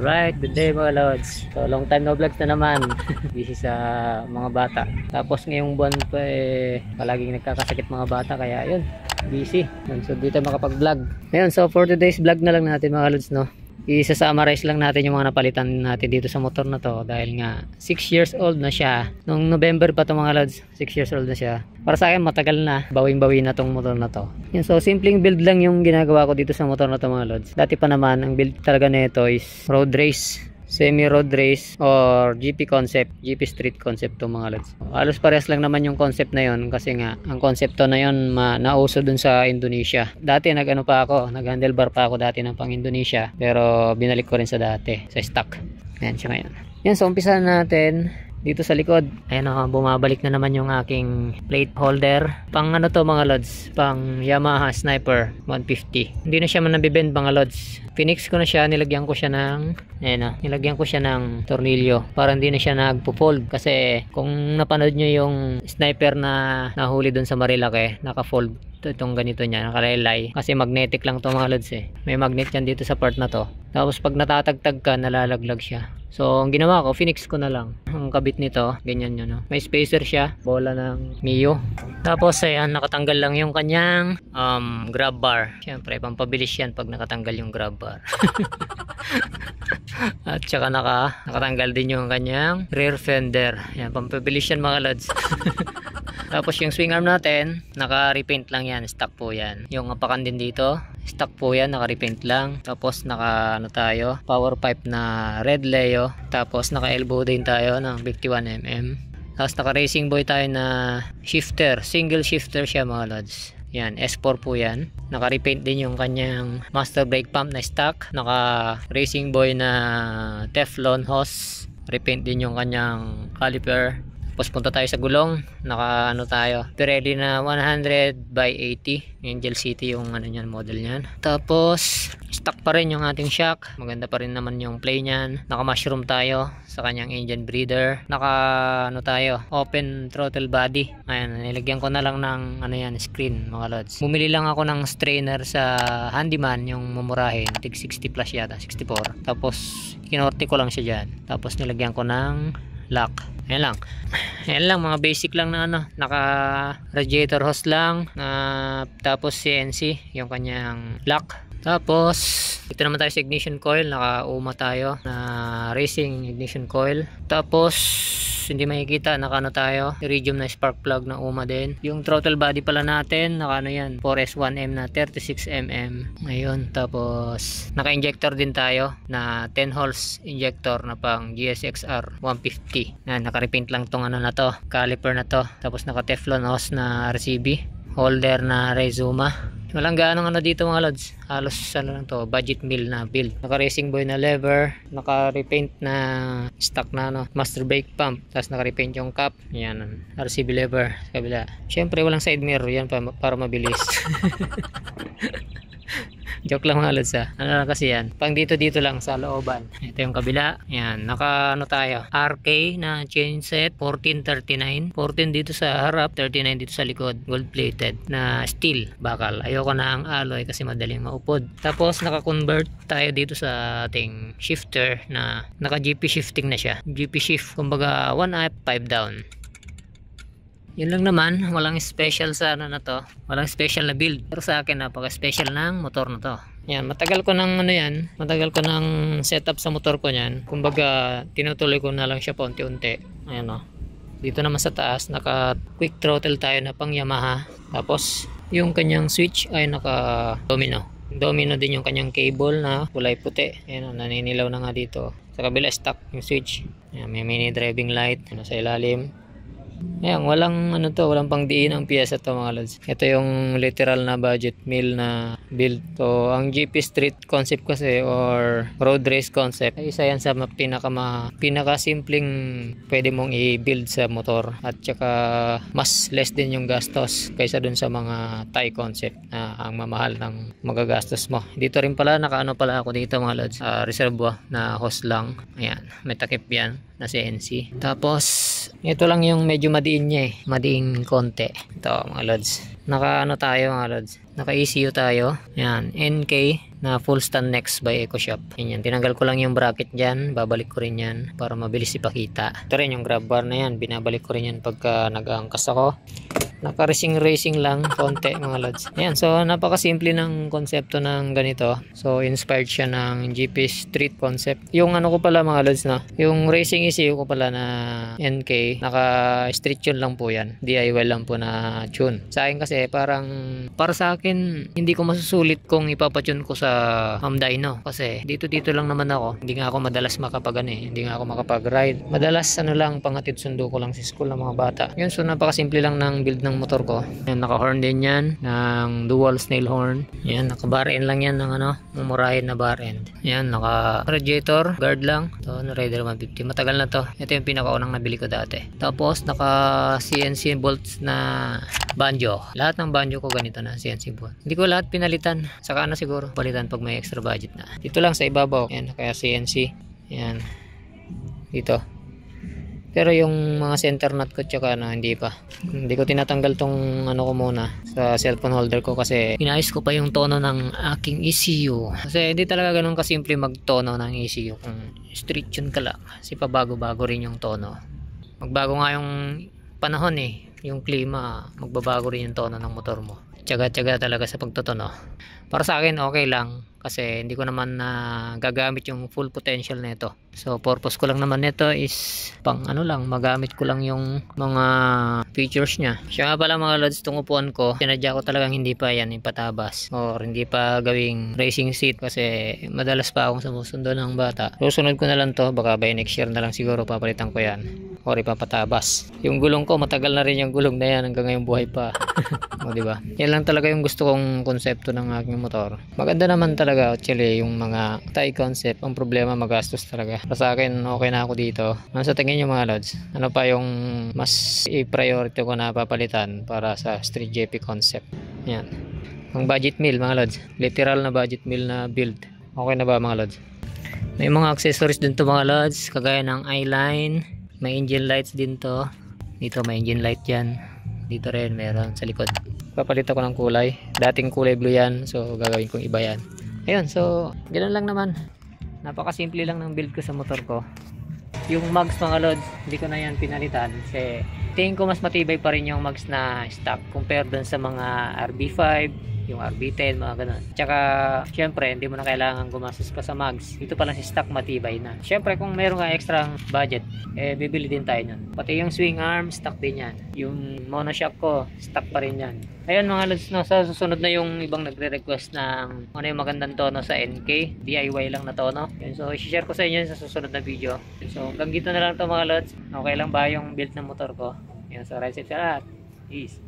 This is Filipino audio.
Alright, good day mga lods. So long time no vlogs na naman. Busy sa mga bata. Tapos ngayong buwan pa palaging nagkakasakit mga bata kaya yun, busy. So dito makapag-vlog. Ayun, so for today's vlog na lang natin mga lods, no. Isa-summarize lang natin yung mga napalitan natin dito sa motor na to dahil nga 6 years old na siya. Nung November pa to mga lods, 6 years old na siya. Para sa akin matagal na, bawing-bawi na tong motor na to. Yun, so simpleng build lang yung ginagawa ko dito sa motor na to mga lods. Dati pa naman ang build talaga nito is road race, semi road race or GP concept, GP street concept to mga lods. Halos parehas lang naman yung concept na yon kasi nga ang konsepto na yon nauso dun sa Indonesia. Dati nag handlebar pa ako dati ng pang Indonesia, pero binalik ko rin sa dati, sa stock. Ayan siya ngayon. Yan, so umpisa natin dito sa likod. Ayan, bumabalik na naman yung aking plate holder. Pang ano to mga lods, pang Yamaha Sniper 150. Hindi na siya nabibend mga lods. Pinix ko na siya, nilagyan ko siya ng tornilyo para hindi na siya nagpo-fold. Kasi kung napanood nyo yung sniper na nahuli dun sa Marilake, naka-fold itong ganito niya, nakalelay. Kasi magnetic lang to mga lods May magnet yan dito sa part na to. Tapos pag natatagtag ka, nalalaglag siya. So, ang ginawa ko, finix ko na lang. Ang kabit nito, ganyan yun. May spacer siya, bola ng Mio. Tapos, ayan, nakatanggal lang yung kanyang grab bar. Siyempre, pampabilis yan pag nakatanggal yung grab bar. At saka nakatanggal din yung kanyang rear fender. Ayan, pampabilis yan mga lods. Tapos yung swing arm natin, naka-repaint lang yan, stock po yan. Yung apakan din dito, stock po yan, naka-repaint lang. Tapos tayo, power pipe na red Leo. Tapos naka-elbow din tayo ng 51mm. Tapos naka-racing boy tayo na shifter, single shifter siya mga lods. Yan, S4 po yan. Naka-repaint din yung kanyang master brake pump na stock. Naka-racing boy na Teflon hose. Repaint din yung kanyang caliper. Tapos punta tayo sa gulong, tayo, Pirelli na 100/80, Angel City yung model niyan. Tapos stock pa rin yung ating shock, maganda pa rin naman yung play niyan. Naka mushroom tayo sa kanyang engine breather. Naka open throttle body. Ayan, nilagyan ko na lang ng screen mga lods. Bumili lang ako ng strainer sa Handyman, yung mumurahin, tig 60 plus yata, 64. Tapos kinorte ko lang siya diyan. Tapos nilagyan ko ng lock. Ayan lang mga basic lang na naka radiator hose lang, tapos CNC yung kanyang lock. Tapos dito naman tayo sa ignition coil, naka UMA tayo na racing ignition coil. Tapos hindi makikita, tayo, iridium na spark plug na UMA din. Yung throttle body pala natin, 4S1M na 36mm. Ayun, tapos naka-injector din tayo na 10 holes injector na pang GSXR 150. Naka-repaint lang tong caliper na to. Tapos naka-Teflon hose na RCB, holder na Rezuma. Walang gaanong dito mga lods. Halos budget meal na build. Naka-racing boy na lever, naka-repaint na stock na master brake pump, tapos naka-repaint yung cap. Yan, RCB lever sa kabila. Syempre walang side mirror yan para mabilis. Joke lang mga lods lang kasi yan. Pang dito lang sa looban. Ito yung kabila. Yan, tayo. RK na chain set, 1439. 14 dito sa harap, 39 dito sa likod. Gold plated na steel bakal. Ayoko na ang alloy kasi madaling maupod. Tapos naka-convert tayo dito sa ating shifter na naka-GP shifting na siya. GP shift, kumbaga 1 up, 5 down. Yun lang naman, walang special sa walang special na build. Pero sa akin napaka-special ng motor na to. Yan, matagal ko ng setup sa motor ko niyan. Kumbaga tinutuloy ko na lang siya paunti-unti. Ayan Dito naman sa taas, naka quick throttle tayo na pang Yamaha. Tapos yung kanyang switch ay naka domino. Domino din yung kanyang cable na kulay puti. Ayan, naninilaw na nga dito. Sa kabila stock yung switch. Ayan, may mini driving light sa ilalim. Ayan, walang walang pangdiin ang piyesa to mga lods. Ito yung literal na budget meal na build. So, ang GP street concept kasi or road race concept, isa yan sa pinaka simpleng pwede mong i-build sa motor. At saka mas less din yung gastos kaysa dun sa mga Thai concept na ang mamahal ng magagastos mo. Dito rin pala, pala ako dito mga lods. Reservoir na hose lang. Ayan, may takip yan na CNC. Tapos ito lang yung medyo madiin niya madiin konti. Ito mga lods. Naka tayo mga lods. Naka ECU tayo. Yan, NK na full stand next by EcoShop. Yan, tinanggal ko lang yung bracket dyan. Babalik ko rin yan para mabilis ipakita. Ito rin yung grab bar na yan. Binabalik ko rin yan pagka nag-aangkas ako. Naka racing lang konti mga lods. Ayan, so napakasimple ng konsepto ng ganito. So inspired siya ng GP Street concept. Yung ano ko pala mga lods, no, yung racing ECU ko pala na NK, naka street tune lang po yan, DIY lang po na tune. Sa akin kasi parang, para sa akin hindi ko masusulit kung ipapatune ko sa Dyno, kasi dito lang naman ako. Hindi nga ako madalas hindi nga ako makapag ride. Madalas ano lang, pangatid sundo ko lang sa school ng mga bata. Yun, so napakasimple lang ng build ng motor ko. Yan, naka-horn din yan ng dual snail horn. Yan, naka-bar end lang yan ng ano, mumurahin na bar end. Yan, naka-radiator guard lang. Ito, na Raider 150. Matagal na to. Ito yung pinakaunang nabili ko dati. Tapos, naka-CNC bolts na banjo. Lahat ng banjo ko ganito na, CNC bolt. Hindi ko lahat pinalitan. Saka ano siguro, palitan pag may extra budget na. Dito lang sa ibabaw. Yan, kaya CNC. Yan. Dito. Pero yung mga center nut ko tsaka ano, hindi pa. Hindi ko tinatanggal tong ano ko muna sa cellphone holder ko kasi inayos ko pa yung tono ng aking ECU. Kasi hindi talaga ganun kasimple magtono ng ECU kung street tune ka lang. Kasi pabago-bago rin yung tono. Magbago nga yung panahon yung klima, magbabago rin yung tono ng motor mo. Tiyaga-tiyaga talaga sa pagtotono. Para sa akin okay lang kasi hindi ko naman gagamit yung full potential nito. So purpose ko lang naman nito is pang ano lang, magamit ko lang yung mga features niya. Siya nga pala mga lods, itong upuan ko, sinadya ko talagang hindi pa yan ipatabas or hindi pa gawing racing seat kasi madalas pa akong sumusundo ng bata. Susunod ko na lang to, baka by next year na lang siguro papalitan ko yan or ipapatabas. Yung gulong ko, matagal na rin yung gulong na yan, hanggang ngayon buhay pa. O diba? Yan lang talaga yung gusto kong konsepto ng aking motor. Maganda naman talaga actually yung mga Thai concept. Ang problema, magastos talaga. Para sa akin, okay na ako dito. Ano sa tingin nyo mga lods? Ano pa yung mas i-priority ko na papalitan para sa Street JP concept? Yan. Ang budget meal mga lods. Literal na budget meal na build. Okay na ba mga lods? May mga accessories din to mga lods. Kagaya ng eyeline. May engine lights din to. Dito may engine light yan. Dito rin meron sa likod. Papalit ako ng kulay. Dating kulay blue yan. So gagawin kong iba yan. Ayun, so ganoon lang naman. Napakasimple lang ng build ko sa motor ko. Yung mags mga lods, hindi ko na yan pinalitan kasi tingin ko mas matibay pa rin yung mags na stock compare dun sa mga RB5, yung RB10, mga ganun. Tsaka syempre hindi mo na kailangan gumastos pa sa mags. Dito pa lang si stock matibay na. Syempre kung meron ka extra budget, bibili din tayo nun. Pati yung swing arm, stock din yan. Yung monoshock ko, stock pa rin yan. Ayun mga lods, no, sa susunod na yung ibang nagre-request ng ano yung magandang tono sa NK, DIY lang na tono. Yun, so i-share ko sa inyo sa susunod na video. So hanggang dito na lang to mga lods. Okay lang ba yung build ng motor ko? Yun, so right set sa lahat. Peace.